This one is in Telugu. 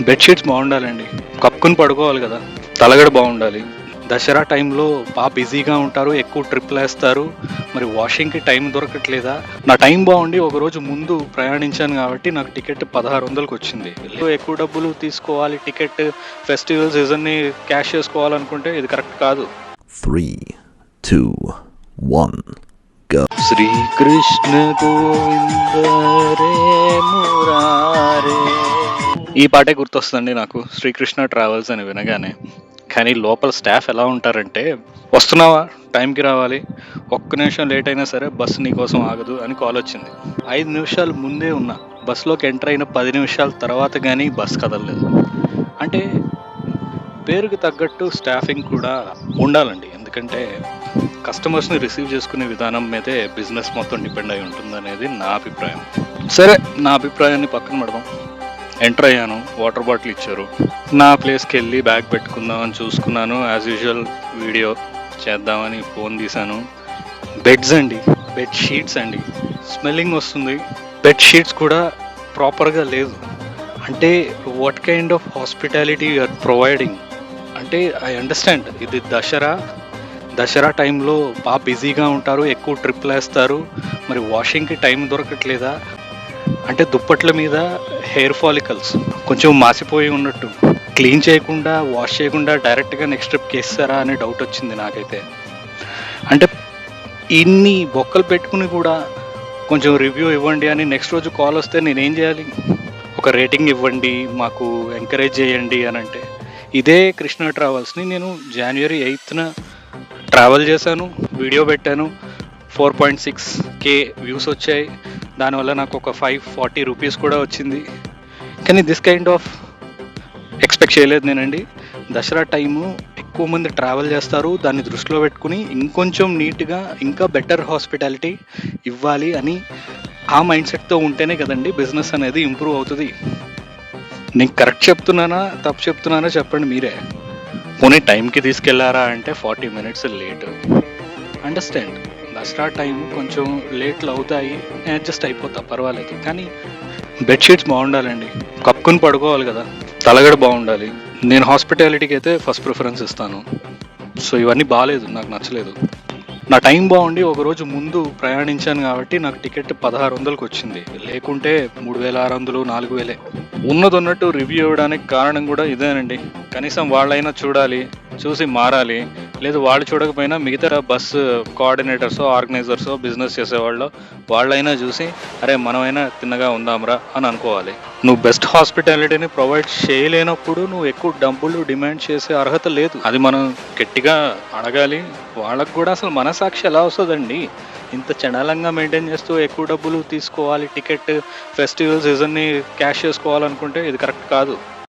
బెడ్షీట్స్ బాగుండాలండి, కప్పుకుని పడుకోవాలి కదా, తలగడ బాగుండాలి. దసరా టైంలో బాగా బిజీగా ఉంటారు, ఎక్కువ ట్రిప్లు వేస్తారు, మరి వాషింగ్కి టైం దొరకట్లేదా? నా టైం బాగుండి ఒకరోజు ముందు ప్రయాణించాను కాబట్టి నాకు టికెట్ 1600కి వచ్చింది. ఎక్కువ డబ్బులు తీసుకోవాలి, టికెట్ ఫెస్టివల్ సీజన్ని క్యాష్ చేసుకోవాలనుకుంటే ఇది కరెక్ట్ కాదు. 3, 2, 1, go. శ్రీకృష్ణ గోవింద రే మురారే. ఈ పాటే గుర్తొస్తుందండి నాకు, శ్రీకృష్ణ ట్రావెల్స్ అని వినగానే. కానీ లోపల స్టాఫ్ ఎలా ఉంటారంటే, వస్తున్నావా, టైంకి రావాలి, ఒక్క నిమిషం లేట్ అయినా సరే బస్సు నీకోసం ఆగదు అని కాల్ వచ్చింది. 5 నిమిషాలు ముందే ఉన్నా, బస్సులోకి ఎంటర్ అయిన 10 నిమిషాల తర్వాత కానీ బస్ కదలలేదు. అంటే పేరుకి తగ్గట్టు స్టాఫింగ్ కూడా ఉండాలండి, ఎందుకంటే కస్టమర్స్ని రిసీవ్ చేసుకునే విధానం మీదే బిజినెస్ మొత్తం డిపెండ్ అయి ఉంటుంది అనేది నా అభిప్రాయం. సరే, నా అభిప్రాయాన్ని పక్కన పెడదాం. ఎంటర్ అయ్యాను, వాటర్ బాటిల్ ఇచ్చారు, నా ప్లేస్కి వెళ్ళి బ్యాగ్ పెట్టుకుందామని చూసుకున్నాను. యాజ్ యూజువల్ వీడియో చేద్దామని ఫోన్ తీశాను. బెడ్స్ అండి, బెడ్ షీట్స్ అండి, స్మెల్లింగ్ వస్తుంది. బెడ్ షీట్స్ కూడా ప్రాపర్గా లేదు. అంటే what kind of hospitality you are providing? అంటే ఐ అండర్స్టాండ్, ఇది దసరా టైంలో బాగా బిజీగా ఉంటారు, ఎక్కువ ట్రిప్లు వేస్తారు, మరి వాషింగ్కి టైం దొరకట్లేదా? అంటే దుప్పట్ల మీద హెయిర్ ఫాలికల్స్ కొంచెం మాసిపోయి ఉన్నట్టు, క్లీన్ చేయకుండా వాష్ చేయకుండా డైరెక్ట్గా నెక్స్ట్ ట్రిప్కి వేస్తారా అనే డౌట్ వచ్చింది నాకైతే. అంటే ఇన్ని బొక్కలు పెట్టుకుని కూడా కొంచెం రివ్యూ ఇవ్వండి అని నెక్స్ట్ రోజు కాల్ వస్తే నేనేం చేయాలి? ఒక రేటింగ్ ఇవ్వండి, మాకు ఎంకరేజ్ చేయండి అని అంటే. ఇదే కృష్ణ ట్రావెల్స్ని నేను January 8th ట్రావెల్ చేశాను, వీడియో పెట్టాను, 4.6K వ్యూస్ వచ్చాయి. దానివల్ల నాకు ఒక 540 రూపీస్ కూడా వచ్చింది. కానీ దిస్ కైండ్ ఆఫ్ ఎక్స్పెక్ట్ చేయలేదు నేనండి. దసరా టైము ఎక్కువ మంది ట్రావెల్ చేస్తారు, దాన్ని దృష్టిలో పెట్టుకుని ఇంకొంచెం నీట్గా ఇంకా బెటర్ హాస్పిటాలిటీ ఇవ్వాలి అని ఆ మైండ్ సెట్తో ఉంటేనే కదండి బిజినెస్ అనేది ఇంప్రూవ్ అవుతుంది. నేను కరెక్ట్ చెప్తున్నానా తప్పు చెప్తున్నానా చెప్పండి మీరే. పోనీ టైంకి తీసుకెళ్లారా అంటే 40 minutes late. Understand, Dasara time కొంచెం లేట్లు అవుతాయి, అడ్జస్ట్ అయిపోతా, పర్వాలేదు. కానీ బెడ్షీట్స్ బాగుండాలండి, కప్పుకుని పడుకోవాలి కదా, తలగడ బాగుండాలి. నేను హాస్పిటాలిటీకి అయితే ఫస్ట్ ప్రిఫరెన్స్ ఇస్తాను. సో ఇవన్నీ బాగాలేదు, నాకు నచ్చలేదు. నా టైం బాగుండి ఒకరోజు ముందు ప్రయాణించాను కాబట్టి నాకు టికెట్ 1600కి వచ్చింది, లేకుంటే 3600, 4000. ఉన్నదన్నట్టు రివ్యూ ఇవ్వడానికి కారణం కూడా ఇదేనండి. కనీసం వాళ్ళైనా చూడాలి, చూసి మారాలి. లేదు వాళ్ళు చూడకపోయినా మిగతా బస్సు కోఆర్డినేటర్సో ఆర్గనైజర్సో బిజినెస్ చేసేవాళ్ళు వాళ్ళైనా చూసి అరే మనమైనా తిన్నగా ఉందాంరా అని అనుకోవాలి. నువ్వు బెస్ట్ హాస్పిటాలిటీని ప్రొవైడ్ చేయలేనప్పుడు నువ్వు ఎక్కువ డబ్బులు డిమాండ్ చేసే అర్హత లేదు. అది మనం గట్టిగా అడగాలి. వాళ్ళకు కూడా అసలు మనసాక్షి ఎలా వస్తుందండి? ఇంత చండాలంగా మెయింటైన్ చేస్తూ ఎక్కువ డబ్బులు తీసుకోవాలి, టికెట్ ఫెస్టివల్ సీజన్ని క్యాష్ చేసుకోవాలనుకుంటే ఇది కరెక్ట్ కాదు.